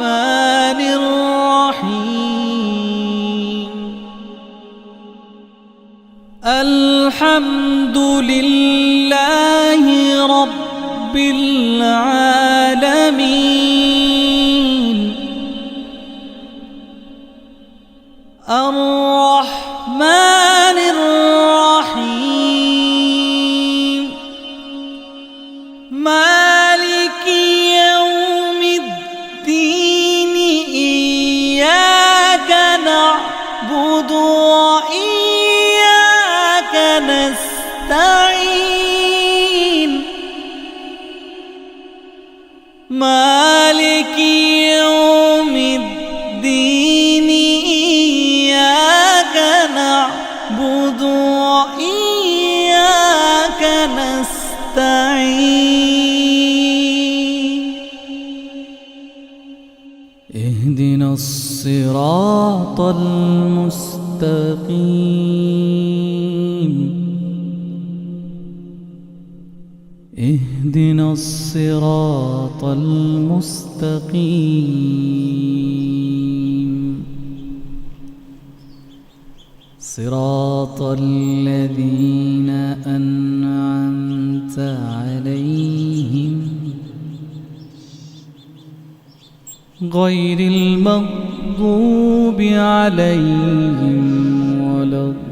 الرحيم. الحمد لله رب العالمين. الرحمن الرحيم. مالك يوم الدين. إياك نعبد وإياك نستعين. مالك يوم الدين. إياك نعبد وإياك نستعين. اهدنا الصراط المستقيم. اهدنا الصراط المستقيم. صراط الذين أنعمت عليهم غير المغضوب عليهم ولا الضالين.